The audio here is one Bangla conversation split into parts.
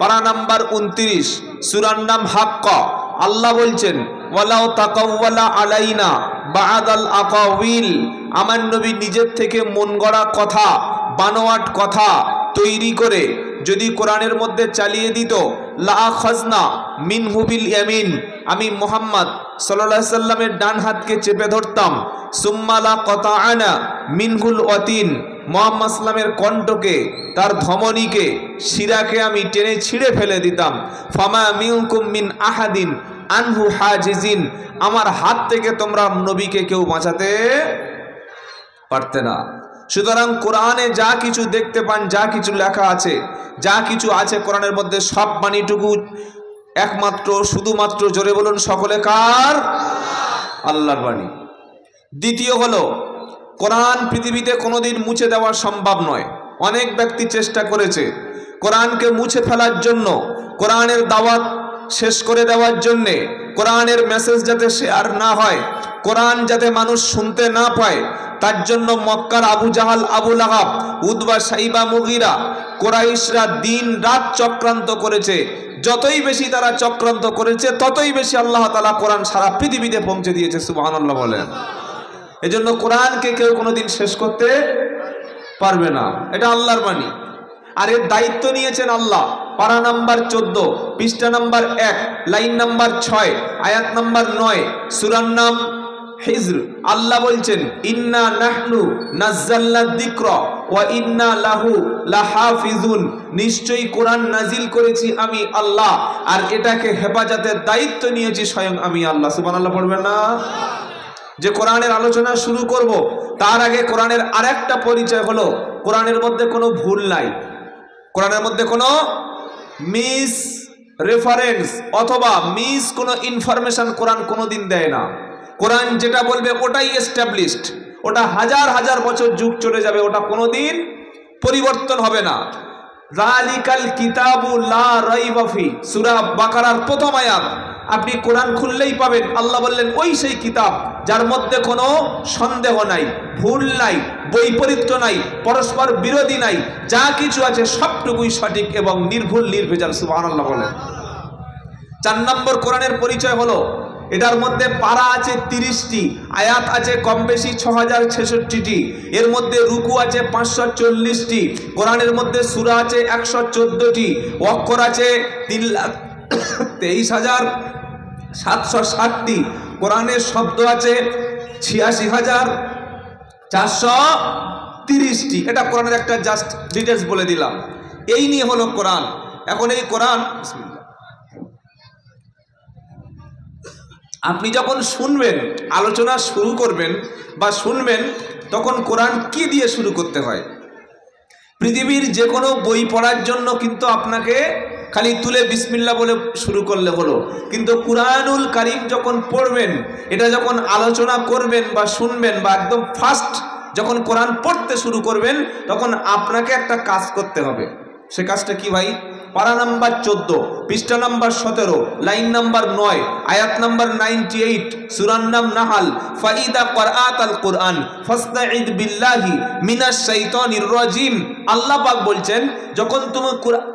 পারা নাম্বার 29, সূরার নাম হাক্কা। আল্লাহ বলছেন ওয়ালাউ তাকাওয়ালা আলাইনা বা'দাল আকাওয়িল, আমার নবী নিজের থেকে মন গড়া কথা, বানোয়াট কথা তৈরি করে যদি কোরআনের মধ্যে চালিয়ে দিত, লা আখাযনা মিনহু বিল ইয়ামিন, আমি মুহাম্মদ সাল্লাল্লাহু আলাইহি সাল্লামের ডান হাতকে চেপে ধরতাম, সুম্মা লা কাতাআনা মিনহুল ওয়াতিন, মুহাম্মদ সাল্লামের কণ্ঠকে, তার ধমনীকে, শিরাকে আমি টেনে ছিঁড়ে ফেলে দিতাম। ফামা মিনকুম মিন আহাদিন আনহু হাজিজিন, আমার হাত থেকে তোমরা নবীকে কেউ বাঁচাতে পারতে না। সুতরাং কোরআনে যা কিছু দেখতে পান, যা কিছু লেখা আছে, যা কিছু আছে কোরআনের মধ্যে, সব বাণীটুকু একমাত্র শুধুমাত্র, জোরে বলুন সকলে, কার? আল্লাহর বাণী। দ্বিতীয় হলো, কোরআন পৃথিবীতে কোনোদিন মুছে দেওয়া সম্ভব নয়। অনেক ব্যক্তি চেষ্টা করেছে কোরআনকে মুছে ফেলার জন্য, কোরআনের দাওয়াত শেষ করে দেওয়ার জন্যে, কোরআনের মেসেজ যাতে শেয়ার না হয়, কোরআন যাতে মানুষ শুনতে না পায়, তার জন্য মক্কার আবু জাহাল, আবু লাহাব, উতবা, সাইবা, মুগিরা, কুরাইশরা দিন রাত চক্রান্ত করেছে। যতই বেশি তারা চক্রান্ত করেছে, ততই বেশি আল্লাহ তাআলা কোরআন সারা পৃথিবীতে পৌঁছে দিয়েছে। সুবহানাল্লাহ বলেন। এজন্য কোরআনকে কেউ কোনোদিন শেষ করতে পারবে না, এটা আল্লাহর বাণী। আর এর দায়িত্ব নিয়েছেন আল্লাহ। পারা নাম্বার 14, পৃষ্ঠা নাম্বার 1, লাইন নাম্বার 6, আয়াত নাম্বার 9, সূরার নাম হিজর। আল্লাহ বলছেন ইন্না নাহনু নাযালনা যিকরা ওয়া ইন্না লাহু লাহাফিজুন, নিশ্চয়ই কোরআন নাজিল করেছি আমি আল্লাহ, আর এটাকে হেফাজতের দায়িত্ব নিয়েছি স্বয়ং আমি আল্লাহ। সুবহানাল্লাহ পড়বেন না? যে কোরআনের আলোচনা শুরু করব, তার আগে কোরআনের আরেকটা পরিচয় হলো, কোরআনের মধ্যে কোনো ভুল নাই, কোরআনের মধ্যে কোনো মিস রেফারেন্স অথবা মিস কোনো ইনফরমেশন কোরআন কোনোদিন দেয় না। কোরআন যেটা বলবে ওটাই এস্টাবলিশড, ওটা হাজার হাজার বছর যুগ চলে যাবে, ওটা কোনোদিন পরিবর্তন হবে না। যালিকাল কিতাবু লা রাইবা ফি, সূরা বাকারার প্রথম আয়াত। আপনি কোরআন খুললেই পাবেন আল্লাহ বললেন ওই সেই কিতাব যার মধ্যে কোনো সন্দেহ নাই, ভুল নাই, বৈপরীত্য নাই, পরস্পর বিরোধী নাই, যা কিছু আছে সবটুকুই সঠিক এবং নির্ভুল নির্ভেজাল। সুবহানাল্লাহ বলেন। 4 নম্বর কোরআনের পরিচয় হলো, এটার মধ্যে পারা আছে 30টি, আয়াত আছে কম বেশি 6066টি, এর মধ্যে রুকু আছে 540টি, কোরআনের মধ্যে সূরা আছে 114টি, অক্ষর আছে 3,23,760টি, কোরআনের শব্দ আছে 86,430টি। এটা কোরআনের একটা জাস্ট ডিটেলস বলে দিলাম। এই নিয়ে হলো কোরআন। এখন এই কোরআন আপনি যখন শুনবেন, আলোচনা শুরু করবেন বা শুনবেন, তখন কোরআন কি দিয়ে শুরু করতে হয়? পৃথিবীর যে কোনো বই পড়ার জন্য কিন্তু আপনাকে খালি তুলে বিসমিল্লাহ বলে শুরু করলে হলো, কিন্তু কুরআনুল কারীম যখন পড়বেন, এটা যখন আলোচনা করবেন বা শুনবেন বা একদম ফার্স্ট যখন কোরআন পড়তে শুরু করবেন, তখন আপনাকে একটা কাজ করতে হবে। সে কাজটা কি ভাই? পারা নাম্বার 14, পৃষ্ঠা নাম্বার 17, লাইন নাম্বার 9, আয়াত নাম্বার 98, সূরার নাম নাহাল। ফাইদা ক্বরাআতাল কুরআন ফাসতাঈদ বিল্লাহি মিনাশ শাইতানির রাজিম। আল্লাহ পাক বলছেন, যখন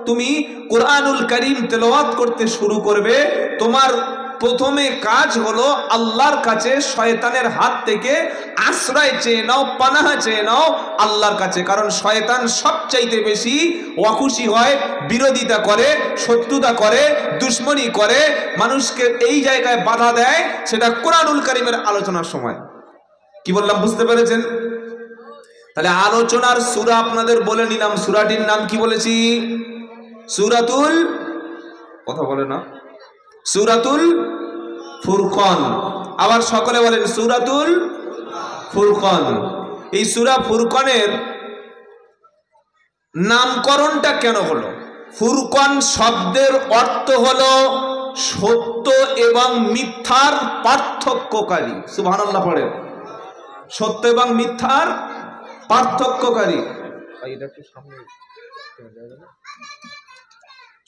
তুমি কুরআনুল কারীম তেলাওয়াত করতে শুরু করবে, তোমার প্রথমে কাজ হলো আল্লাহর কাছে শয়তানের হাত থেকে আশ্রয় চেয়ে নাও, পানাহ চেয়ে নাও আল্লাহর কাছে। কারণ শয়তান সবচাইতে বেশি অখুশি হয়, বিরোধিতা করে, শত্রুতা করে, দুশ্মনী করে, মানুষকে এই জায়গায় বাধা দেয়, সেটা কুরআনুল কারীমের আলোচনার সময়। কি বললাম বুঝতে পেরেছেন? তাহলে আলোচনার সূরা আপনাদের বলে নিলাম, সূরাটির নাম কি বলেছি? সূরাতুল, কথা বলে না, সূরাতুল ফুরকান। আবার সকলে বলেন সূরাতুল ফুরকান। এই সূরা ফুরকানের নামকরণটা কেন হলো? ফুরকান শব্দের অর্থ হলো সত্য এবং মিথ্যার পার্থক্যকারী। সুবহানাল্লাহ পড়েন। সত্য এবং মিথ্যার পার্থক্যকারী।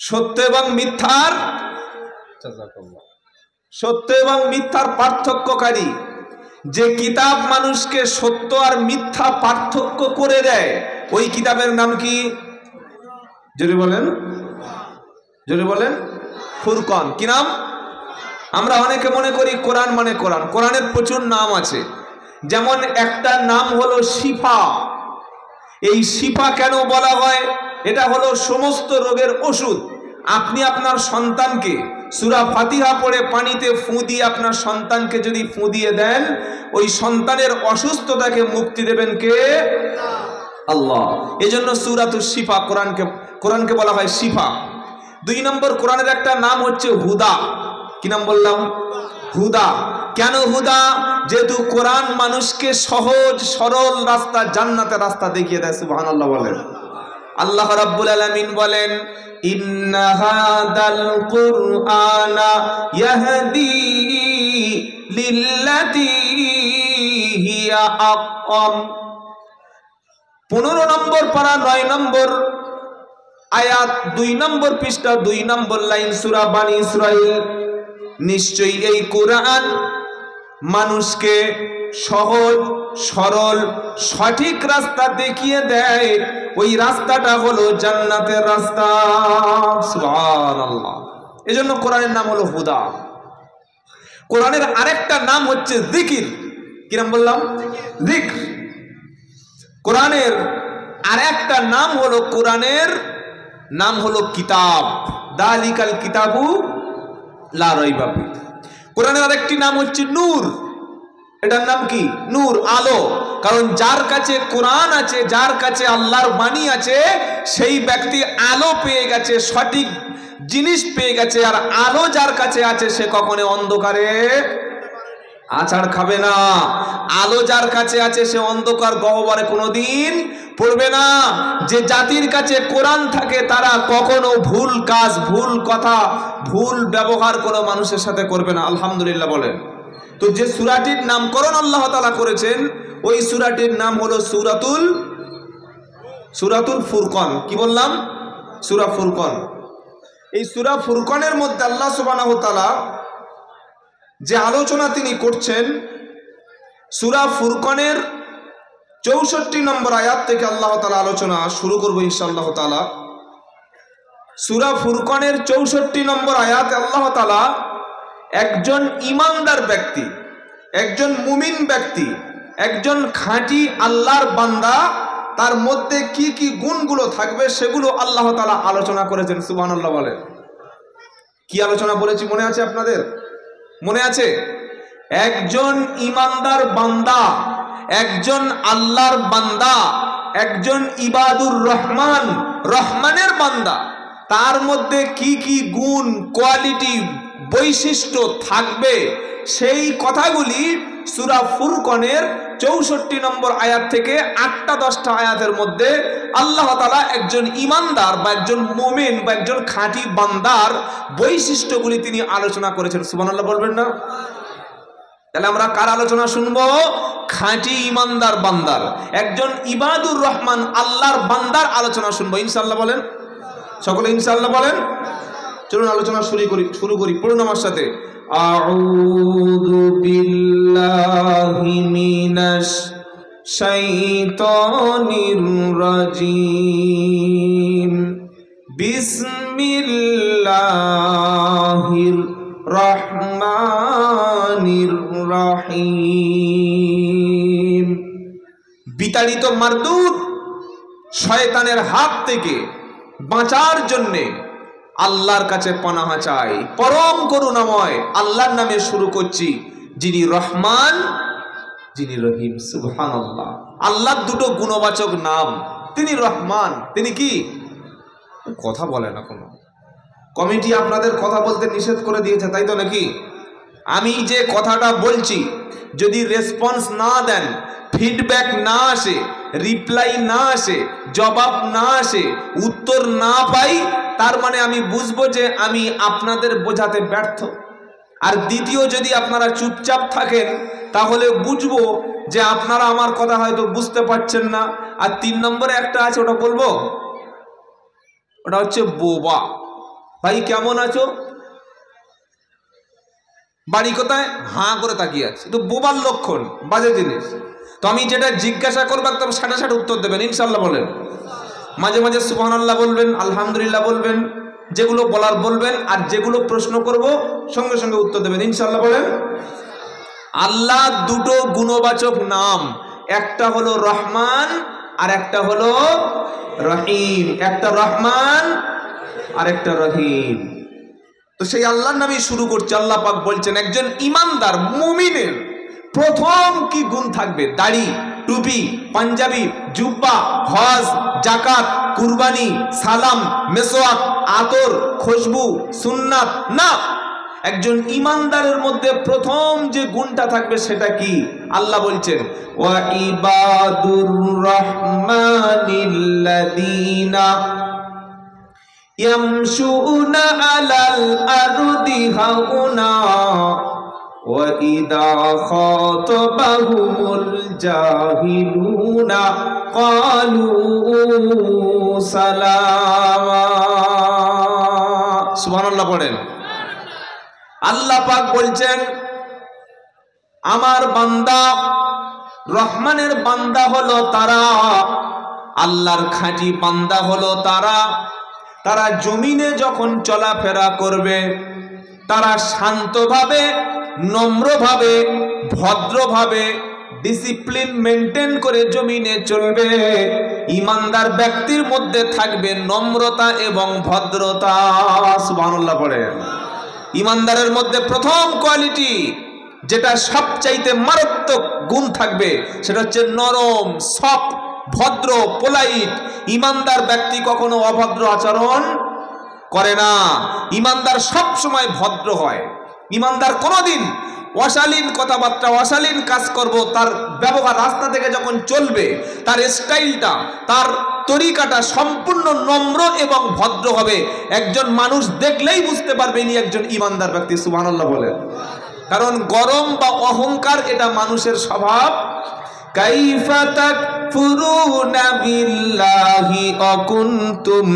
সত্য এবং মিথ্যার, সত্য এবং মিথ্যার পার্থক্যকারী। যে কিতাব মানুষকে সত্য আর মিথ্যা পার্থক্য করে দেয়, ওই কিতাবের নাম কি? যদি বলেন জোরে বলেন, ফুরকান। কি নাম? আমরা অনেকে মনে করি কোরআন মানে কোরআন। কোরআনের প্রচুর নাম আছে। যেমন একটা নাম হলো শিফা। এই শিফা কেন বলা হয়? এটা হলো সমস্ত রোগের ওষুধ। আপনি আপনার সন্তানকে সূরা ফাতিহা পড়ে পানিতে ফুঁ দিয়ে আপনার সন্তানকে যদি ফুঁ দিয়ে দেন, ওই সন্তানের অসুস্থতাকে মুক্তি দেবেন কে? আল্লাহ। এজন্য সূরাতুশ শিফা, কোরআনকে বলা হয় শিফা। 2 নম্বর, কোরআনের একটা নাম হচ্ছে হুদা। কি নাম বললাম? হুদা। কেন হুদা? যেহেতু কোরআন মানুষকে সহজ সরল রাস্তা, জান্নাতের রাস্তা দেখিয়ে দেয়। সুবহানাল্লাহ বলেন। আল্লাহ রাব্বুল আলামিন বলেন, ইন্না হাদাল কুরআনা ইয়াহদি লিল্লাতী হিয়া আকওয়াম। 15 নম্বর পারা 9 নম্বর আয়াত 2 নম্বর পৃষ্ঠা 2 নম্বর লাইন সূরা বানী ইসরাঈল। নিশ্চয়ই এই কোরআন মানুষকে সহজ সরল সঠিক রাস্তা দেখিয়ে দেয়। ওই রাস্তাটা হলো জান্নাতের রাস্তা। সুবহানাল্লাহ। এজন্য কোরআনের নাম হলো হুদা। কোরআনের আরেকটা নাম হচ্ছে জিকির। কি নাম বললাম? জিক্র। কোরআনের আরেকটা নাম হলো, কোরআনের নাম হলো কিতাব। দালিকাল কিতাবু লা রাইবা ফি। কোরআনের আরেকটি নাম হচ্ছে নূর। এটার নাম কি? নূর, আলো। কারণ যার কাছে কোরআন আছে, যার কাছে আল্লাহর বাণী আছে, সেই ব্যক্তি আলো পেয়ে গেছে, সঠিক জিনিস পেয়ে গেছে। আর আলো যার কাছে আছে, সে কখনো অন্ধকারে আছাড় খাবে না। আলো যার কাছে আছে, সে অন্ধকার গহ্বরে কোনোদিন পড়বে না। যে জাতির কাছে কোরআন থাকে, তারা কখনো ভুল কাজ, ভুল কথা, ভুল ব্যবহার কোনো মানুষের সাথে করবে না। আলহামদুলিল্লাহ বলেন। তো যে সূরাটির নামকরণ আল্লাহ তাআলা করেছেন, ওই সূরাটির নাম হলো সূরাতুল ফুরকান। কি বললাম? সূরা ফুরকান। এই সূরা ফুরকানের মধ্যে আল্লাহ সুবহানাহু ওয়া তাআলা যে আলোচনা তিনি করছেন, সূরা ফুরকানের 64 নম্বর আয়াত থেকে আল্লাহ তাআলা আলোচনা শুরু করব ইনশাআল্লাহ তাআলা। সূরা ফুরকানের 64 নম্বর আয়াতে আল্লাহ তাআলা একজন ঈমানদার ব্যক্তি, একজন মুমিন ব্যক্তি, একজন খাঁটি আল্লাহর বান্দা, তার মধ্যে কি কি গুণগুলো থাকবে সেগুলো আল্লাহ তাআলা আলোচনা করেছেন। সুবহানাল্লাহ বলেন। কি আলোচনা বলেছি মনে আছে আপনাদের? মনে আছে? একজন ঈমানদার বান্দা, একজন আল্লাহর বান্দা, একজন ইবাদুর রহমান, রহমানের বান্দা, তার মধ্যে কি কি গুণ, কোয়ালিটি, বৈশিষ্ট্য থাকবে, সেই কথাগুলি সূরা ফুরকানের 64 নম্বর আয়াত থেকে 8-10টা আয়াতের মধ্যে আল্লাহ তাআলা একজন ঈমানদার বা একজন মুমিন বা একজন খাঁটি বান্দার বৈশিষ্ট্যগুলি তিনি আলোচনা করেছেন। সুবহানাল্লাহ বলবেন না? তাহলে আমরা কার আলোচনা শুনবো? খাঁটি ঈমানদার বান্দার, একজন ইবাদুর রহমান আল্লাহর বান্দার আলোচনা শুনবো ইনশাআল্লাহ বলেন। সকলে ইনশাআল্লাহ বলেন। চলুন আলোচনা শুরু করি। পড়ুন আমার সাথে। আউযু বিল্লাহি মিনাশ শাইতানির রাজিম। বিসমিল্লাহির রহমানির রহিম। বিতাড়িত মারদুদ শয়তানের হাত থেকে বাঁচার জন্যে আল্লাহর কাছে পানাহ চাই। পরম করুণাময় আল্লাহর নামে শুরু করছি, যিনি রহমান, যিনি রহিম। সুবহানাল্লাহ। আল্লাহর দুটো গুণবাচক নাম। তিনি রহমান, তিনি কি? কথা বলে না কোনো কমিটি আপনাদের কথা বলতে নিষেধ করে দিয়েছে, তাই তো নাকি? আমি যে কথাটা বলছি, যদি রেসপন্স না দেন, ফিডব্যাক না আসে, রিপ্লাই না আসে, জবাব না আসে, উত্তর না পাই, তার মানে আমি বুঝবো যে আমি আপনাদের বোঝাতে ব্যর্থ। আর দ্বিতীয়, যদি আপনারা চুপচাপ থাকেন, তাহলে বুঝবো যে আপনারা আমার কথা হয়তো বুঝতে পারছেন না। আর 3 নম্বরে একটা আছে, ওটা বলবো, ওটা হচ্ছে বোবা। ভাই কেমন আছো? বাড়ি কোথায়? হাঁ করে তাকিয়ে আছে। তো বোবার লক্ষণ, বাজে জিনিস। তো আমি যেটা জিজ্ঞাসা করবো একদম সাথে সাথে উত্তর দেবেন ইনশাআল্লাহ বলেন। মাঝে মাঝে সুবহানাল্লাহ বলবেন, আলহামদুলিল্লাহ বলবেন, যেগুলো বলার বলবেন, আর যেগুলো প্রশ্ন করব সঙ্গে সঙ্গে উত্তর দেবেন ইনশাআল্লাহ। বলেন। আল্লাহ দুটো গুণবাচক নাম, একটা হলো রহমান আর একটা হলো রহিম। একটা রহমান আর একটা রহিম। তো সেই আল্লাহর নামই শুরু করছে। আল্লাহ পাক বলছেন একজন ইমানদার মুমিনের প্রথম কি গুণ থাকবে? দাড়ি, টুপি, পাঞ্জাবি, জুব্বা, হজ, জাকাত, কুরবানি, সালাম, মেসওয়াক, আতর, খুশবু, সুন্নাত না। একজন ইমানদারের মধ্যে প্রথম যে গুণটা থাকবে সেটা কি? আল্লাহ বলছেন ওয়া ইবাদুর রহমানিল্লাযীনা ইয়ামশুনা আলাল আরদি হাওনা ওয়া ইযা খাতাবাহুমুল জাহিলুনা ক্বালু সালামা। সুবহানাল্লাহ পড়েন। আল্লাহ পাক বলছেন আমার বান্দা, রহমানের বান্দা হলো তারা, আল্লাহর খাঁটি বান্দা হলো তারা, তারা জমিনে যখন চলাফেরা করবে তারা শান্তভাবে, নম্রভাবে, ভদ্রভাবে, ডিসিপ্লিন মেনটেন করে জমিনে চলবে। ইমানদার ব্যক্তির মধ্যে থাকবে নম্রতা এবং ভদ্রতা। সুবহানাল্লাহ পড়েন। ইমানদারের মধ্যে প্রথম কোয়ালিটি যেটা সবচাইতে মারাত্মক গুণ থাকবে সেটা হচ্ছে নরম, সফট, ভদ্র, পোলাইট। ইমানদার ব্যক্তি কখনো অভদ্র আচরণ করে না। ইমানদার সব সময় ভদ্র হয়। ইমানদার কোনোদিন অশালীন কথাবার্তা, অশালীন কাজ করব, তার ব্যবহার, রাস্তা থেকে যখন চলবে তার স্টাইলটা, তার তরিকাটা সম্পূর্ণ নম্র এবং ভদ্র হবে। একজন মানুষ দেখলেই বুঝতে পারবে ইনি একজন ইমানদার ব্যক্তি। সুবহানাল্লাহ বলেন। কারণ গরম বা অহংকার এটা মানুষের স্বভাব। কাইফা তাকফুরুনা বিল্লাহি ওয়া কুনতুম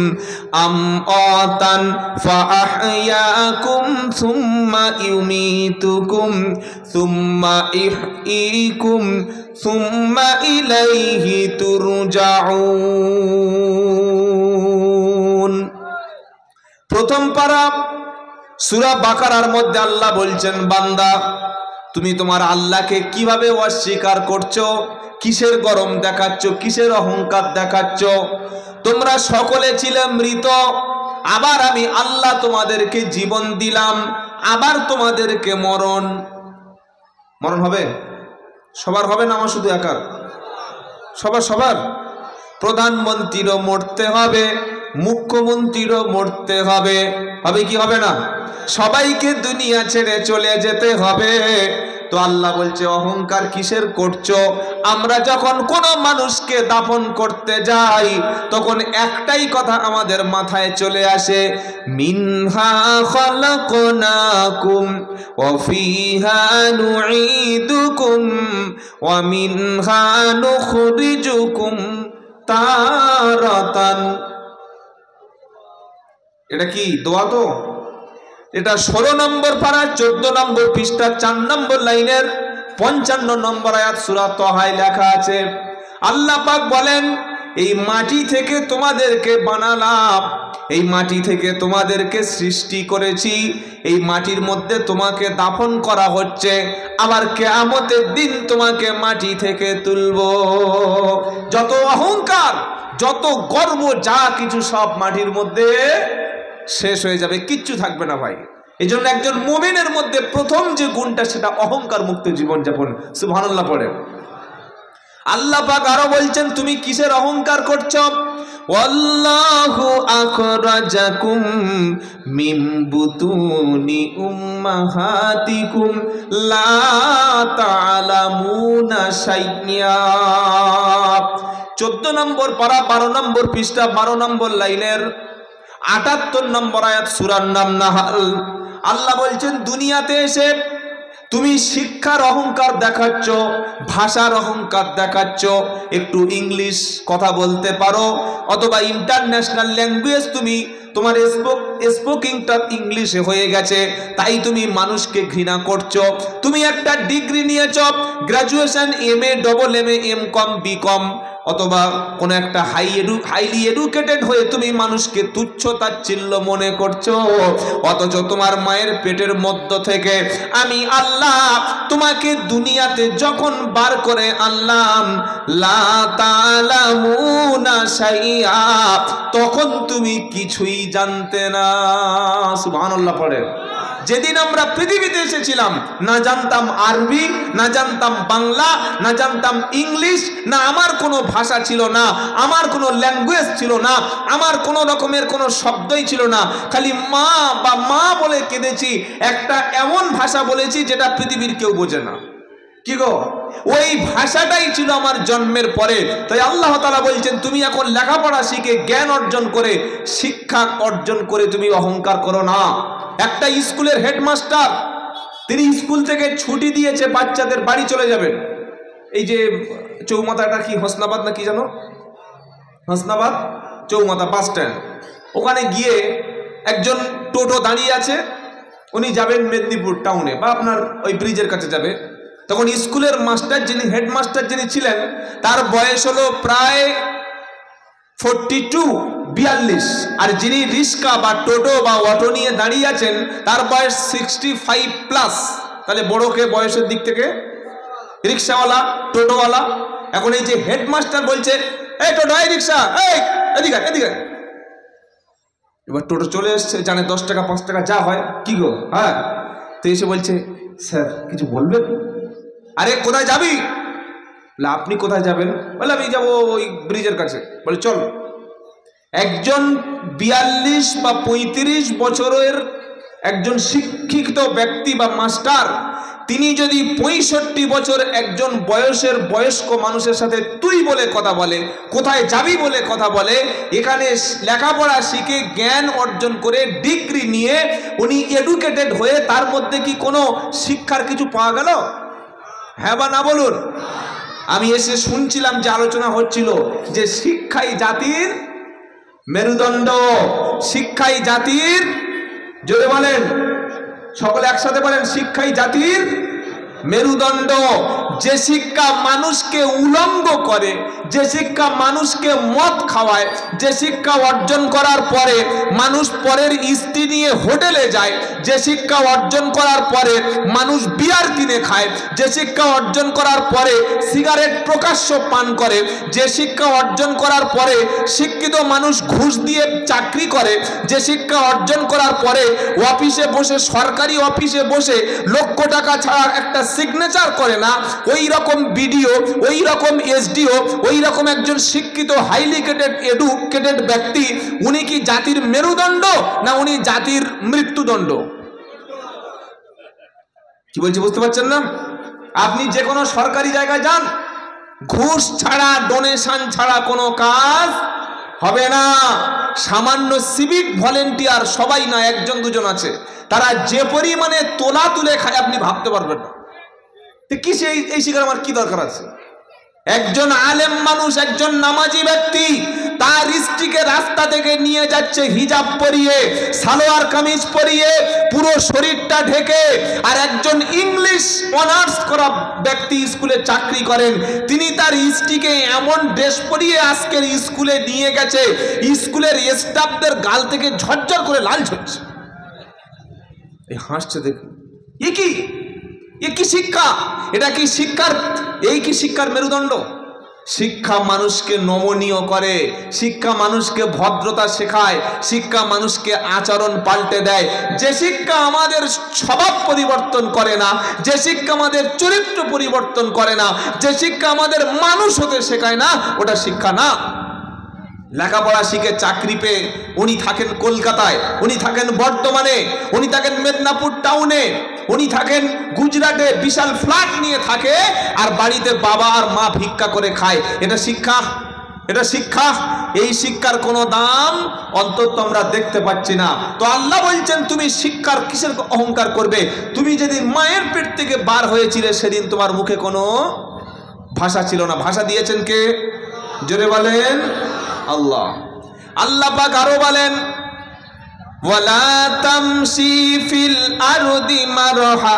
আমওয়াতান ফাআহইয়াকুম সুম্মা ইউমীতুকুম সুম্মা ইহয়ীকুম সুম্মা ইলাইহি তুরজাউন। প্রথম পারা সূরা বাকারার মধ্যে আল্লাহ বলছেন বান্দা তুমি তোমার আল্লাহকে কিভাবে অস্বীকার করছো, কিসের গরম দেখাচ্ছ, কিসের অহংকার দেখাচ্ছ? তোমরা সকলে ছিলে মৃত, আবার আমি আল্লাহ তোমাদেরকে জীবন দিলাম, আবার তোমাদেরকে মরণ হবে। সবার হবে না, আমার শুধু একার? সবার। প্রধানমন্ত্রীরও মরতে হবে, মুখ্যমন্ত্রীরও মরতে হবে। হবে কি হবে না? সবাইকে দুনিয়া ছেড়ে চলে যেতে হবে। তো আল্লাহ বলছে অহংকার কিসের করছো? আমরা যখন কোনো মানুষকে দাফন করতে যাই তখন একটাই কথা আমাদের মাথায় চলে আসে, মিনহা খালাকনাকুম ওয়া ফিহা নুঈদুকুম ওয়া মিনহা নুখরিজুকুম তারাতান। এটা কি দোয়া? তো এটা 16 নম্বর পারা 14 নম্বর পৃষ্ঠা 4 নম্বর লাইনের 55 নম্বর আয়াত সূরা তাহায় লেখা আছে। আল্লাহ পাক বলেন এই মাটি থেকে তোমাদেরকে বানালাম, এই মাটি থেকে তোমাদেরকে সৃষ্টি করেছি, এই মাটির মধ্যে তোমাকে দাফন করা হচ্ছে, আবার কিয়ামতের দিন তোমাকে মাটি থেকে তুলব। যত অহংকার, যত গর্ব, যা কিছু সব মাটির মধ্যে শেষ হয়ে যাবে, কিচ্ছু থাকবে না ভাই। এই জন্য একজন মুমিনের মধ্যে প্রথম যে গুণটা সেটা অহংকার মুক্ত জীবনযাপন। সুবহানাল্লাহ পড়ে। আল্লাহ পাক আরো বলছেন তুমি কিসের অহংকার করছো? ওয়াল্লাহু আখরাজাকুম মিন বুতুনি উম্মাহাতিকুম লা তা'লামুনা শাইয়্যা। 14 নম্বর পারা 12 নম্বর পৃষ্ঠা 12 নম্বর লাইনের 78 নম্বর আয়াত সূরার নাম নাহাল। আল্লাহ বলছেন দুনিয়াতে এসে তুমি শিক্ষার অহংকার দেখাচ্ছ, ভাষার অহংকার দেখাচ্ছ, একটু ইংলিশ কথা বলতে পারো অথবা ইন্টারন্যাশনাল ল্যাঙ্গুয়েজ তুমি তোমার স্পোকিংটা ইংলিশে হয়ে গেছে, তাই তুমি মানুষকে ঘৃণা করছো। তুমি একটা ডিগ্রি নিয়েছ, graduation, MA, AA, MCom, BCom, অথবা কোনো একটা হাইলি এডুকেটেড হয়ে তুমি মানুষকে তুচ্ছ তাচ্ছিল্য মনে করছো, অথচ তোমার মায়ের পেটের মধ্য থেকে আমি আল্লাহ তোমাকে দুনিয়াতে যখন বার করে আনলাম, লা তালামুনা শাইআ, তখন তুমি কিছুই জানতে না। সুবহানাল্লাহ পড়ে। যেদিন আমরা পৃথিবীতে এসেছিলাম না জানতাম আরবি, না জানতাম বাংলা, না জানতাম ইংলিশ, না আমার কোনো ভাষা ছিল না, আমার কোনো ল্যাঙ্গুয়েজ ছিল না, আমার কোনো রকমের কোনো শব্দই ছিল না, খালি মা বা মা বলে কেঁদেছি। একটা এমন ভাষা বলেছি যেটা পৃথিবীর কেউ বোঝে না। কি গো, ওই ভাষাটাই ছিল আমার জন্মের পরে। তাই আল্লাহ তাআলা বলছেন তুমি এখন লেখাপড়া শিখে জ্ঞান অর্জন করে শিক্ষা অর্জন করে তুমি অহংকার করো না। একটা স্কুলের হেডমাস্টার, তিনি স্কুল থেকে ছুটি দিয়েছে, বাচ্চাদের বাড়ি চলে যাবেন। এই যে চৌমাথাটা কি হোসনাবাদ না কি জানো, হোসনাবাদ চৌমাথা বাস স্ট্যান্ড, ওখানে গিয়ে একজন টোটো দাঁড়িয়ে আছে, উনি যাবেন মেদিনীপুর টাউনে বা আপনার ওই ব্রিজের কাছে যাবে। তখন স্কুলের মাস্টার, যিনি হেডমাস্টার যিনি ছিলেন, তার বয়স হলো প্রায় 42 আর যিনি রিক্সা বা টোটো বা অটো নিয়ে দাঁড়িয়ে আছেন তার বয়স 65+। তাহলে বড়কে বয়সের দিক থেকে রিক্সাওয়ালা, টোটোওয়ালা। এখন এই যে হেডমাস্টার বলছে এই টোটো, এই রিক্সা, এই এদিকে এদিকে। এবার টোটো চলে এসছে, জানে 10 টাকা 5 টাকা যা হয়। কি গো, হ্যাঁ। তো এসে বলছে স্যার কিছু বলবেন? আরে কোথায় যাবি? আপনি কোথায় যাবেন? বলে আমি যাবো ওই ব্রিজের কাছে। বলে চল। একজন 42 বা 35 বছরের একজন শিক্ষিত ব্যক্তি বা মাস্টার, তিনি যদি 65 বছর একজন বয়স্ক মানুষের সাথে তুই বলে কথা বলে, কোথায় যাবি বলে কথা বলে, এখানে লেখাপড়া শিখে জ্ঞান অর্জন করে ডিগ্রি নিয়ে উনি এডুকেটেড হয়ে, তার মধ্যে কি কোনো শিক্ষার কিছু পাওয়া গেল? হ্যাঁ বা না বলুন। আমি এসে শুনছিলাম যে আলোচনা হচ্ছিল যে শিক্ষাই জাতির মেরুদণ্ড, শিক্ষাই জাতির, জোরে বলেন, সকলে একসাথে বলেন, শিক্ষাই জাতির মেরুদণ্ড। যে শিক্ষা মানুষকে উলঙ্গ করে, যে শিক্ষা মানুষকে মদ খাওয়ায়, যে শিক্ষা অর্জন করার পরে মানুষ পরের স্ত্রী নিয়ে হোটেলে যায়, যে শিক্ষা অর্জন করার পরে মানুষ বিয়ার কিনে খায়, যে শিক্ষা অর্জন করার পরে সিগারেট প্রকাশ্য পান করে, যে শিক্ষা অর্জন করার পরে শিক্ষিত মানুষ ঘুষ দিয়ে চাকরি করে, যে শিক্ষা অর্জন করার পরে অফিসে বসে, সরকারি অফিসে বসে লক্ষ টাকা ছাড়া একটা সিগনেচার করে না, ওই রকম বিডিও, ওই রকম এসডিও, ওই রকম একজন শিক্ষিত হাইলি এডুকেটেড ব্যক্তি, উনি কি জাতির মেরুদণ্ড না উনি জাতির মৃত্যুদণ্ড? কি বলছি বুঝতে পারছেন না? আপনি যে কোনো সরকারি জায়গায় যান, ঘুষ ছাড়া, ডোনেশন ছাড়া কোনো কাজ হবে না। সামান্য সিভিক ভলেন্টিয়ার, সবাই না, একজন দুজন আছে, তারা যে পরিমাণে তোলা তুলে খায় আপনি ভাবতে পারবেন না। কি এই শিকার আমার কি দরকার আছে? একজন আলেম মানুষ, একজন নামাজি ব্যক্তি তার স্ত্রীকে রাস্তা থেকে নিয়ে যাচ্ছে হিজাব পরিয়ে, সালোয়ার কামিজ পরিয়ে, পুরো শরীরটা ঢেকে। আর একজন ইংলিশ অনার্স করা ব্যক্তি স্কুলে চাকরি করেন, তিনি তার স্ত্রীকে এমন ড্রেস পরিয়ে আজকের স্কুলে নিয়ে গেছে, স্কুলের স্টাফদের গাল থেকে ঝরঝর করে লাল ঝরছে। এই হাসছে দেখুন, এ কি শিক্ষা? এটা কি শিক্ষার, এই কি শিক্ষার মেরুদণ্ড? শিক্ষা মানুষকে নমনীয় করে, শিক্ষা মানুষকে ভদ্রতা শেখায়, শিক্ষা মানুষকে আচরণ পাল্টে দেয়। যে শিক্ষা আমাদের স্বভাব পরিবর্তন করে না, যে শিক্ষা আমাদের চরিত্র পরিবর্তন করে না, যে শিক্ষা আমাদের মানুষ হতে শেখায় না, ওটা শিক্ষা না। লেখাপড়া শিখে চাকরি পেয়ে উনি থাকেন কলকাতায়, উনি থাকেন বর্ধমানে, উনি থাকেন মেদিনীপুর টাউনে, উনি থাকেন গুজরাটে, বিশাল ফ্ল্যাট নিয়ে থাকে, আর বাড়িতে বাবা আর মা ভিক্ষা করে খায়। এটা শিক্ষা? এটা শিক্ষা? এই শিক্ষার কোনো দাম অন্তত আমরা দেখতে পাচ্ছি না। তো আল্লাহ বলছেন তুমি শিক্ষার কিসের অহংকার করবে? তুমি যেদিন মায়ের পেট থেকে বার হয়েছিলে সেদিন তোমার মুখে কোনো ভাষা ছিল না। ভাষা দিয়েছেন কে? জোরে বলেন আল্লাহ। আল্লাহ পাক আরো বলেন, ওয়ালা তামশি ফিল আরদি মারহা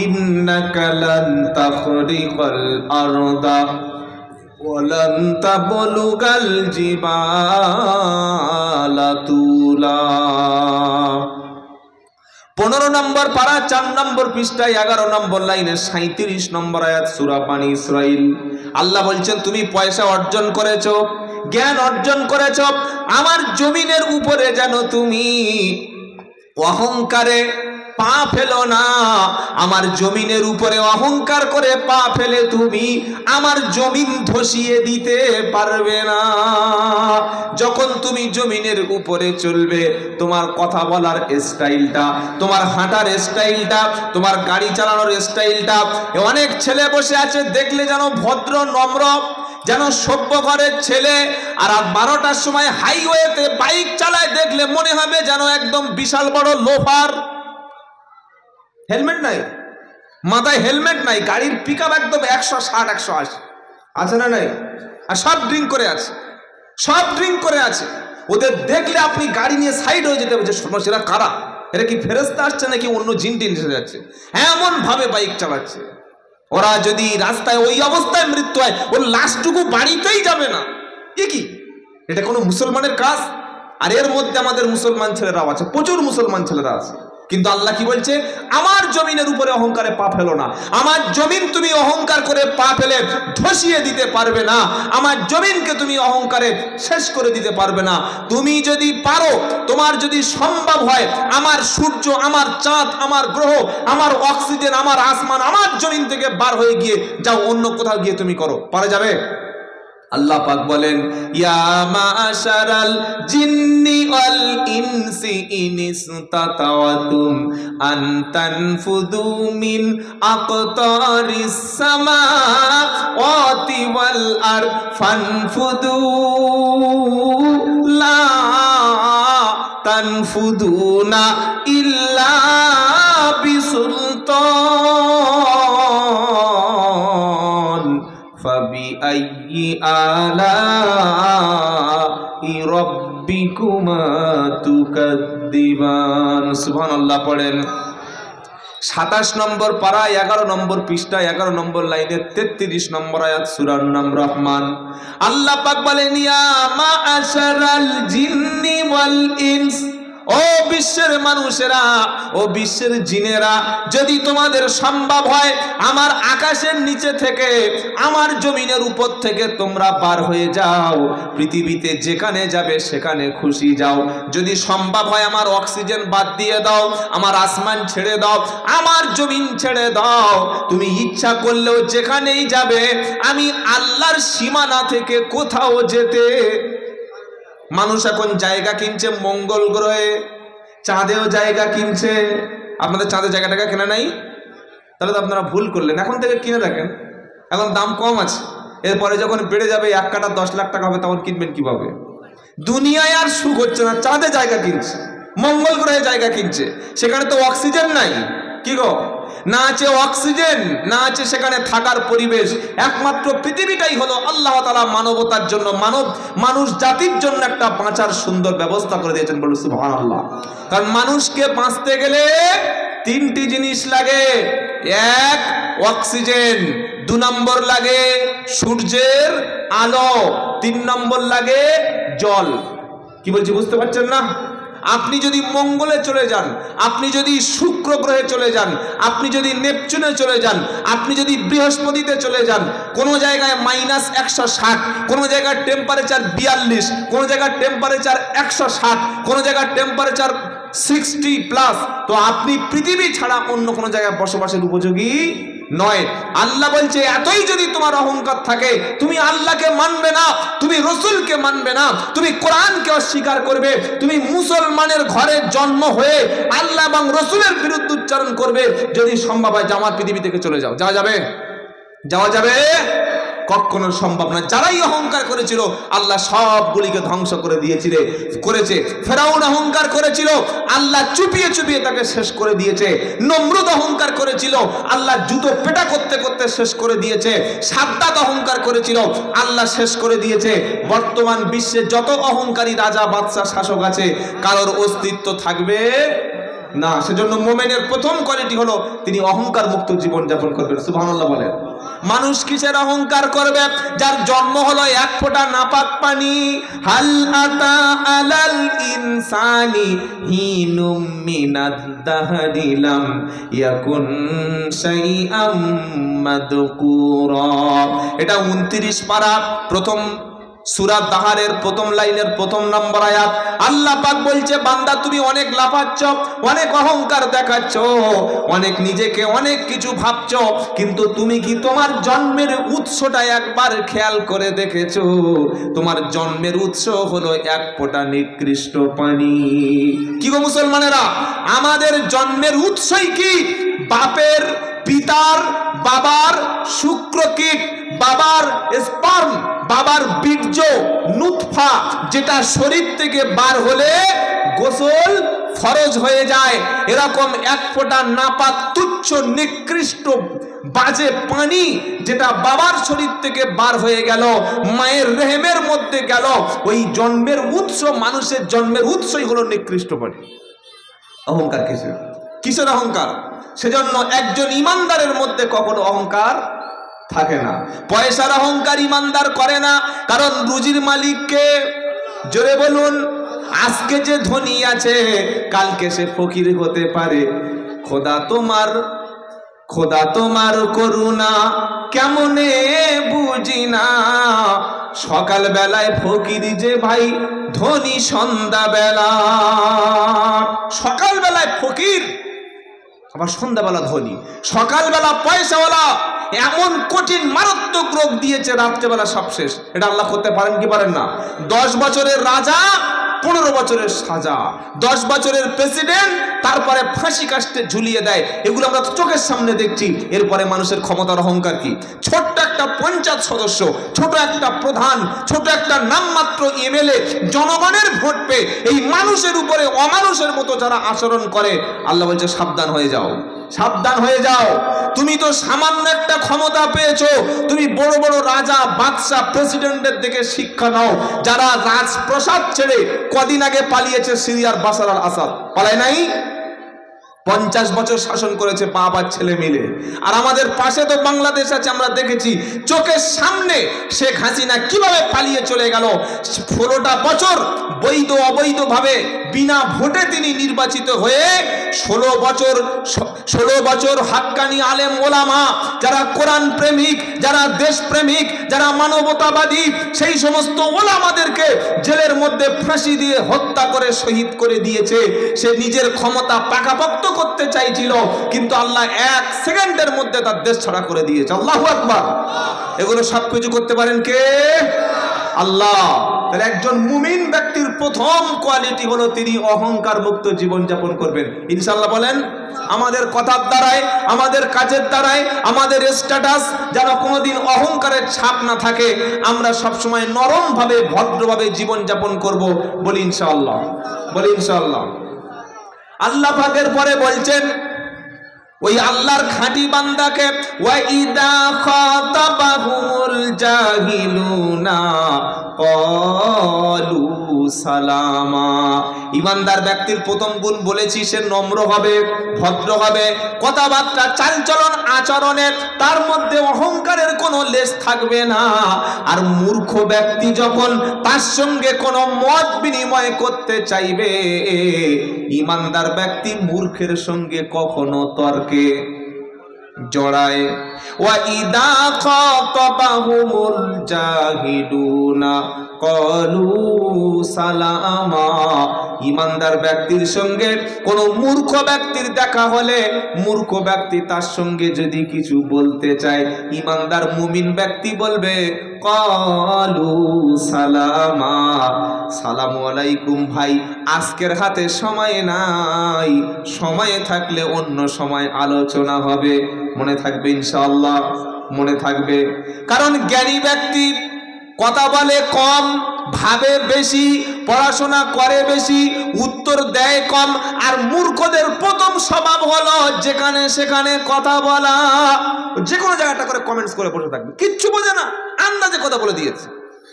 ইন্নাকা লান তাখরিকাল আরদা ওয়ালান তাবলুগাল জিবালা তুলা। 15 নম্বর পারা 4 নম্বর পৃষ্ঠায় 11 নম্বর লাইনে 37 নম্বর আয়াত সূরা বানী ইসরাইল। আল্লাহ বলছেন তুমি পয়সা অর্জন করেছো, জ্ঞান অর্জন করেছো, আমার জমিনের উপরে যেন তুমি অহংকারে পা ফেলো না। আমার জমিনের উপরে অহংকার করে পা ফেলে তুমি আমার জমিন ধসিয়ে দিতে পারবে না। যখন তুমি জমিনের উপরে চলবে, তোমার কথা বলার স্টাইলটা, তোমার হাঁটার স্টাইলটা, তোমার গাড়ি চালানোর স্টাইলটা, অনেক ছেলে বসে আছে দেখলে যেন ভদ্র নম্র, যেন সভ্য ঘরের ছেলে, আর রাত 12টার সময় হাইওয়েতে বাইক চালায় দেখলে মনে হবে যেন একদম বিশাল বড় লোফার। হেলমেট নাই, মাথায় হেলমেট নাই, গাড়ির পিকআপ একদম 160 180 আছে না নাই? আর সব ড্রিঙ্ক করে আছে, সব ড্রিঙ্ক করে আছে। ওদের দেখলে আপনি গাড়ি নিয়ে সাইড হয়ে যেতে হবে যে সমস্যাটা কারা, এরা কি ফেরেশতা আসছে নাকি অন্য জিন টিন এসে যাচ্ছে, এমন ভাবে বাইক চালাচ্ছে। ওরা যদি রাস্তায় ওই অবস্থায় মৃত্যু হয়, ওর লাশটুকু বাড়িতেই যাবে না। এ কি, এটা কোনো মুসলমানের কাজ? আর এর মধ্যে আমাদের মুসলমান ছেলেরাও আছে, প্রচুর মুসলমান ছেলেরা আছে। কিন্তু আল্লাহ কি বলছে, আমার জমিনের উপরে অহংকারে পা ফেলো না। আমার জমিন তুমি অহংকার করে পা ফেলে ধসিয়ে দিতে পারবে না। আমার জমিনকে তুমি অহংকারে শেষ করে দিতে পারবে না। তুমি যদি পারো, তোমার যদি সম্ভব হয়, আমার সূর্য, আমার চাঁদ, আমার গ্রহ, আমার অক্সিজেন, আমার আসমান, আমার জমিন থেকে বার হয়ে গিয়ে যাও, অন্য কোথাও গিয়ে তুমি করো, পারা যাবে? আল্লাহ পাক বলেন, ইয়া মাশারাল জিন্নি ওয়াল ইনসি ইনিসতাতাওয়াতুম আন তানফুদু মিন আকতারিস সামাওয়াতি ওয়াল আরদ ফানফুদু লা তানফুদুনা ইল্লা বিসুলতান ফাবিআইয়ি আলাই রাব্বিকুমা তুকাদ্দিবান। সুবহানাল্লাহ পড়েন। 27 নম্বর পারা 11 নম্বর পৃষ্ঠা 11 নম্বর লাইনে 33 নম্বর আয়াত সূরার নাম রহমান। আল্লাহ পাক বলেন, ইয়া মাআশারাল জিন্নি ওয়াল ইনস, ও বিশ্বের মানুষেরা, ও বিশ্বের জিনেরা, যদি তোমাদের সম্ভব হয় আমার আকাশের নিচে থেকে, আমার জমিনের উপর থেকে তোমরা পার হয়ে যাও, পৃথিবীতে যেখানে যাবে সেখানে খুশি যাও। যদি সম্ভব হয় আমার অক্সিজেন বাদ দিয়ে দাও, আমার আসমান ছেড়ে দাও, আমার জমিন ছেড়ে দাও, তুমি ইচ্ছা করলেও যেখানেই যাবে, আমি আল্লাহর সীমানা থেকে কোথাও যেতে। মানুষ এখন জায়গা কিনছে মঙ্গল গ্রহে, চাঁদেও জায়গা কিনছে। আপনাদের চাঁদের জায়গা টাকা কেনা নাই? তাহলে তো আপনারা ভুল করলেন, এখন থেকে কিনে রাখেন, এখন দাম কম আছে। এরপরে যখন বেড়ে যাবে 1 কাঠা 10 লাখ টাকা হবে, তখন কিনবেন কিভাবে? দুনিয়ায় আর সুখ হচ্ছে না, চাঁদে জায়গা কিনছে, মঙ্গল গ্রহে জায়গা কিনছে। সেখানে তো অক্সিজেন নাই, কি গো, না আছে অক্সিজেন, না আছে সেখানে থাকার পরিবেশ। একমাত্র পৃথিবীটাই হলো আল্লাহ তাআলা মানবতার জন্য, মানুষ জাতির জন্য একটা বাঁচার সুন্দর ব্যবস্থা করে দিয়েছেন। বলুন সুবহানাল্লাহ। কারণ মানুষকে বাঁচতে গেলে 3টি জিনিস লাগে। 1 অক্সিজেন, 2 নম্বর লাগে সূর্যের আলো, 3 নম্বর লাগে জল। কি বলছি বুঝতে পারছেন না? আপনি যদি মঙ্গলে চলে যান, আপনি যদি শুক্র গ্রহে চলে যান, আপনি যদি নেপচুনে চলে যান, আপনি যদি বৃহস্পতিতে চলে যান, কোনো জায়গায় -160, কোনো জায়গায় টেম্পারেচার 42, কোনো জায়গায় টেম্পারেচার 160, কোনো জায়গায় টেম্পারেচার 60+, তো আপনি পৃথিবী ছাড়া অন্য কোনো জায়গায় বসবাসের উপযোগী নয়। আল্লাহ বলছে, এতই যদি তোমার অহংকার থাকে, তুমি আল্লাহকে মানবে না, তুমি রসুলকে মানবে না, তুমি কোরআনকে অস্বীকার করবে, তুমি মুসলমানের ঘরে জন্ম হয়ে আল্লাহ এবং রসুলের বিরুদ্ধে উচ্চারণ করবে। যদি সম্ভব হয় আমার পৃথিবী থেকে চলে যাও, যাওয়া যাবে? যাওয়া যাবে? কখনো সম্ভব না। যারাই অহংকার করেছিল আল্লাহ সবগুলিকে ধ্বংস করে করেছে। ফেরাউন অহংকার করেছিল, আল্লাহ চুপিয়ে চুপিয়ে তাকে শেষ করে দিয়েছে। নমরুদ অহংকার করেছিল, আল্লাহ জুতো পেটা করতে করতে শেষ করে দিয়েছে। সাদ্দাত অহংকার করেছিল, আল্লাহ শেষ করে দিয়েছে। বর্তমান বিশ্বে যত অহংকারী রাজা, বাদশা, শাসক আছে, কারোর অস্তিত্ব থাকবে না। সেজন্য মুমিনের প্রথম কোয়ালিটি হলো তিনি অহংকার মুক্ত জীবন যাপন করবেন। সুবহানাল্লাহ বলেন। মানুষ কিসের অহংকার করবে? যার জন্ম হলো এক ফোঁটা নাপাক পানি। হাল আতা আলাল ইনসানি হিনুম মিনাদ দাহরি লাম ইয়াকুন শাইআম মাদকুরা। এটা 29 পারা প্রথম সূরা দাহারের প্রথম লাইনের প্রথম নম্বর আয়াত। আল্লাহ পাক বলছে, বান্দা তুমি অনেক লাফাচ্ছ, অনেক অহংকার দেখাচ্ছ, অনেক নিজেকে অনেক কিছু ভাবছ, কিন্তু তুমি কি তোমার জন্মের উৎসটা একবার খেয়াল করে দেখেছো? তোমার জন্মের উৎস হলো এক ফোঁটা নিকৃষ্ট পানি। কি গো মুসলমানেরা, আমাদের জন্মের উৎসই কি? বাপের, পিতার, বাবার শুক্রকীট, বাবার স্পার্ম, বাবার বীর্য, নুতফা, যেটা শরীর থেকে বার হলে গোসল ফরজ হয়ে যায়। এরকম এক ফোঁটা নাপাক তুচ্ছ নিকৃষ্ট বাজে পানি যেটা বাবার শরীর থেকে বার হয়ে গেল, মায়ের রেহেমের মধ্যে গেল, ওই জন্মের উৎস, মানুষের জন্মের উৎসই হলো নিকৃষ্ট পানি। অহংকার কিসের? কিসের অহংকার? সেজন্য একজন ইমানদারের মধ্যে কখনো অহংকার থাকে না। পয়সার অহংকার ইমানদার করে না, কারণ রুজির মালিককে, জোরে বলুন, আজকে যে ধনী আছে কালকে সে ফকির হতে পারে। খোদা তোমার করুণা কেমনে বুঝি না, সকাল বেলায় ফকির যে ভাই ধনী সন্ধ্যা বেলা। সকাল বেলায় ফকির আবার সন্ধ্যাবেলা ধনী, সকালবেলা পয়সাওয়ালা, এমন কঠিন মারাত্মক রোগ দিয়েছে, রাত্রেবেলা সব শেষ। এটা আল্লাহ করতে পারেন কি পারেন না? 10 বছরের রাজা, 15 বছরের সাজা, 10 বছরের প্রেসিডেন্ট, তারপরে ফাঁসি কাস্টে ঝুলিয়ে দেয়। এগুলো আমরা চোখের সামনে দেখছি। এরপরে মানুষের ক্ষমতার অহংকার কি? ছোট্ট একটা পঞ্চায়েত সদস্য, ছোট একটা প্রধান, ছোট একটা নামমাত্র এমএলএ জনগণের ভোট পেয়ে এই মানুষের উপরে অমানুষের মতো যারা আচরণ করে, আল্লাহ বলছে সাবধান হয়ে যাও, সাবধান হয়ে যাও। তুমি তো সামান্য একটা ক্ষমতা পেয়েছো, তুমি বড় বড় রাজা, বাদশা, প্রেসিডেন্টের দিকে শিক্ষা নাও। যারা রাজপ্রাসাদ ছেড়ে কদিন আগে পালিয়েছে সিরিয়ার বাশার আল আসাদ, পালায় নাই? 50 বছর শাসন করেছে বাবার ছেলে মিলে। আর আমাদের পাশে তো বাংলাদেশ আছে, আমরা দেখেছি চোখের সামনে শেখ হাসিনা কিভাবে পালিয়ে চলে গেল। 16টা বছর বৈধ অবৈধভাবে বিনা ভোটে তিনি নির্বাচিত হয়ে 16 বছর হাক্কানি আলেম ওলামা, যারা কোরআন প্রেমিক, যারা দেশ প্রেমিক, যারা মানবতাবাদী, সেই সমস্ত ওলামাদেরকে জেলের মধ্যে ফাঁসি দিয়ে হত্যা করে শহীদ করে দিয়েছে। সে নিজের ক্ষমতা পাকাপোক্ত করতে চাইছিল, কিন্তু আল্লাহ 1 সেকেন্ডের মধ্যে তার দেশ ছাড়া করে দিয়েছে। আল্লাহু আকবার। এগুলো সবকিছু করতে পারেন কে? আল্লাহ। তাহলে একজন মুমিন ব্যক্তির প্রথম কোয়ালিটি হলো তিনি অহংকার মুক্ত জীবন যাপন করবেন ইনশাআল্লাহ। বলেন, আমাদের কথার দ্বারায়, আমাদের কাজের দ্বারায়, আমাদের স্ট্যাটাস যেন কোনোদিন অহংকারের ছাপ না থাকে। আমরা সবসময় নরমভাবে, ভদ্রভাবে জীবন যাপন করব। বলি ইনশাআল্লাহ, বলি ইনশাআল্লাহ। আল্লাহ পাকের পরে বলছেন ওই আল্লাহর খাঁটি বান্দাকে, ওয়াইদা খাতাবাহুমুল জাহিলুনা ক্বালু সালামা। ইমানদার ব্যক্তির প্রথম গুণ বলেছি, সে নম্র হবে, ভদ্র হবে, কথাবার্তা, চালচলন, আচরণে তার মধ্যে অহংকারের কোনো লেশ থাকবে না। আর মূর্খ ব্যক্তি যখন তার সঙ্গে কোনো মত বিনিময় করতে চাইবে, ইমানদার ব্যক্তি মূর্খের সঙ্গে কখনো তর্কে জড়ায়। ওয়াইদা খাতাবাহুমুল জাহিলুনা ক্বালু সালামা। ইমানদার ব্যক্তির সঙ্গে কোনো মূর্খ ব্যক্তির দেখা হলে, মূর্খ ব্যক্তি তার সঙ্গে যদি কিছু বলতে চায়, ইমানদার মুমিন ব্যক্তি বলবে ক্বালু সালামা, সালামু আলাইকুম ভাই, আজকের হাতে সময় নাই, সময় থাকলে অন্য সময় আলোচনা হবে। মনে থাকবে ইনশাআল্লাহ, মনে থাকবে। কারণ জ্ঞানী ব্যক্তি কথা বলে কম, ভাবে বেশি, পড়াশোনা করে বেশি, উত্তর দেয় কম। আর মূর্খদের প্রথম স্বভাব হলো যেখানে সেখানে কথা বলা, যে কোনো জায়গাটা করে কমেন্টস করে বসে থাকবে, কিচ্ছু বোঝে না, আন্দাজে কথা বলে দিয়েছে।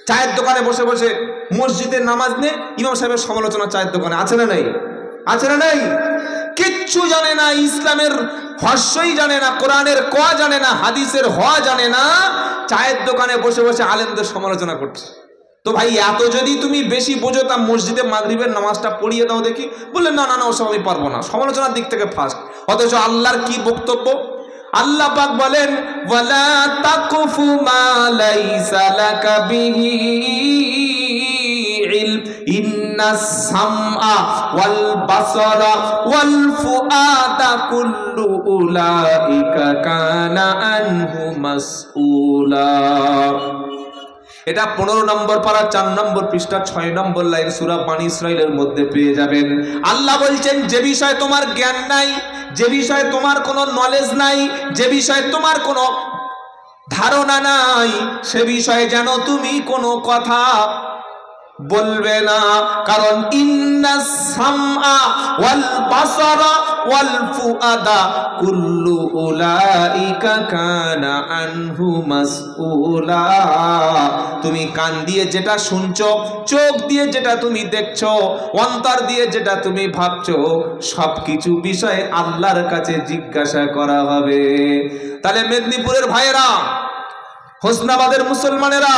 চায়ের দোকানে বসে বসে মসজিদের নামাজ নিয়ে ইমাম সাহেবের সমালোচনা চায়ের দোকানে আছে না নাই? আছে না নাই? কিচ্ছু জানে না, ইসলামের হর্ষই জানে না, কোরআনের ক জানে না, হাদিসের হ জানে না, চায়ের দোকানে বসে বসে আলেমদের সমালোচনা করছে। তো ভাই এত যদি তুমি বেশি বোঝো তা মসজিদে মাগরিবের নামাজটা পড়িয়ে দাও দেখি। বললেন না না না, ওসব আমি পারবো না, সমালোচনার দিক থেকে ফার্স্ট। অথচ আল্লাহর কি বক্তব্য? আল্লাহ পাক বলেন ওয়ালা তাকুফু মা লাইসা লাকা বিহি ইলম ইন্নাস সামআ ওয়াল বাসারা ওয়াল ফুআদা কুল্লু উলাইকা কানা আনহু মাসউলা। এটা 15 নম্বর পারা 4 নম্বর পৃষ্ঠা 6 নম্বর লাইন সূরা বনী ইসরাঈলের মধ্যে পেয়ে যাবেন। আল্লাহ বলছেন যে বিষয়ে তোমার জ্ঞান নাই, যে বিষয়ে তোমার কোনো নলেজ নাই, যে বিষয়ে তোমার কোনো ধারণা নাই, সে বিষয়ে যেন তুমি কোনো কথা বলবে না। কারণ ইন্নাস সামআ ওয়াল বাসারা ওয়াল ফুআদা কুল্লু উলাইকা কানা আনহু মাসউলা। তুমি কান দিয়ে যেটা শুনছো, চোখ দিয়ে যেটা তুমি দেখছো, অন্তর দিয়ে যেটা তুমি ভাবছো, সবকিছু বিষয়ে আল্লাহর কাছে জিজ্ঞাসা করা হবে। তাহলে মেদিনীপুরের ভাইয়েরা, হোসনাবাদের মুসলমানেরা,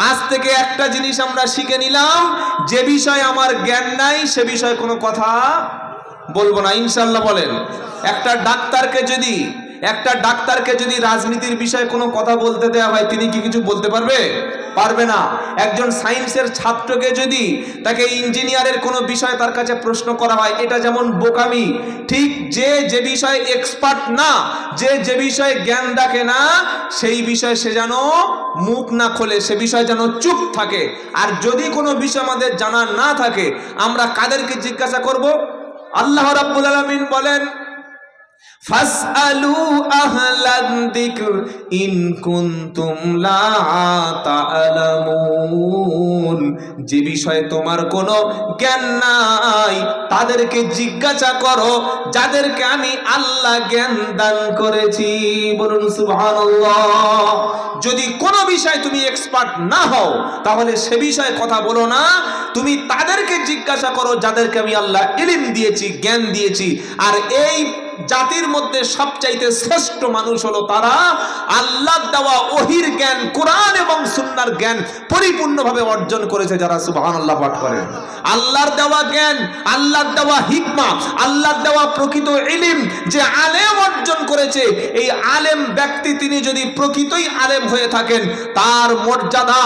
আজ থেকে একটা জিনিস আমরা শিখে নিলাম, যে বিষয়ে আমার জ্ঞান নাই সে বিষয়ে কোনো কথা বলবো না, ইনশাআল্লাহ। বলেন একটা ডাক্তারকে যদি রাজনীতির বিষয়ে কোনো কথা বলতে দেওয়া হয়, তিনি কি কিছু বলতে পারবে? পারবে না। একজন সায়েন্সের ছাত্রকে যদি তাকে ইঞ্জিনিয়ারের কোনো বিষয়ে তার কাছে প্রশ্ন করা হয়, এটা যেমন বোকামি, ঠিক যে বিষয়ে এক্সপার্ট না, যে বিষয়ে জ্ঞান রাখে না, সেই বিষয়ে সে যেন মুখ না খোলে, সে বিষয়ে যেন চুপ থাকে। আর যদি কোনো বিষয় আমাদের জানা না থাকে, আমরা কাদেরকে জিজ্ঞাসা করব? আল্লাহ রাব্বুল আলামিন বলেন ফাসআলু আহলান যিকর ইন কুনতুম লা তা'লামুন। যে বিষয়ে তোমার কোনো জ্ঞান নাই তাদেরকে জিজ্ঞাসা করো যাদেরকে আমি আল্লাহ জ্ঞান দান করেছি। বলুন সুবহানাল্লাহ। যদি কোনো বিষয় তুমি এক্সপার্ট না হও, তাহলে সে বিষয়ে কথা বলো না, তুমি তাদেরকে জিজ্ঞাসা করো যাদেরকে আমি আল্লাহ ইলম দিয়েছি, জ্ঞান দিয়েছি। আর এই জাতির মধ্যে সবচাইতে শ্রেষ্ঠ মানুষ হলো তারা আল্লাহর দেওয়া ওহির জ্ঞান, কোরআন এবং সুন্নাহর জ্ঞান পরিপূর্ণভাবে অর্জন করেছে যারা সুবহানাল্লাহ পাঠ করে। আল্লাহর দেওয়া জ্ঞান, আল্লাহর দেওয়া হিকমা, আল্লাহর দেওয়া প্রকৃত ইলম যে আলেম অর্জন করেছে, এই আলেম ব্যক্তি তিনি যদি প্রকৃতই আলেম হয়ে থাকেন, তার মর্যাদা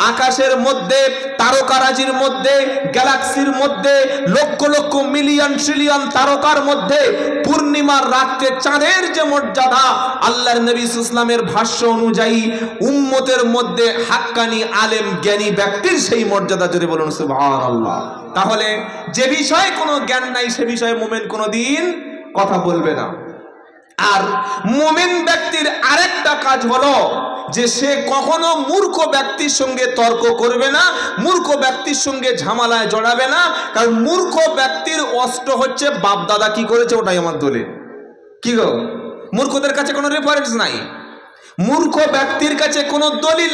আকাশের মধ্যে, তারকারাজির মধ্যে, গ্যালাক্সির মধ্যে, লক্ষ লক্ষ মিলিয়ন ট্রিলিয়ন তারকার মধ্যে পূর্ণিমার রাতে চাঁদের যে মর্যাদা, আল্লাহর নবী ইসলামের ভাষ্য অনুযায়ী উম্মতের মধ্যে হাক্কানি আলেম জ্ঞানী ব্যক্তির সেই মর্যাদা। যদি বলুন সুবহানাল্লাহ। তাহলে যে বিষয়ে কোনো জ্ঞান নাই সে বিষয়ে মুমিন কোনোদিন কথা বলবে না। আর মুমিন ব্যক্তির আরেকটা কাজ হলো যে সে কখনো মূর্খ ব্যক্তির সঙ্গে তর্ক করবে না, মূর্খ ব্যক্তির সঙ্গে ঝামেলায় জড়াবে না। কারণ মূর্খ ব্যক্তির অস্ত্র হচ্ছে বাপ দাদা কি করেছে ওটাই আমার দলিল। কি গো, মূর্খদের কাছে কোনো রেফারেন্স নাই, মূর্খ ব্যক্তির কাছে কোনো দলিল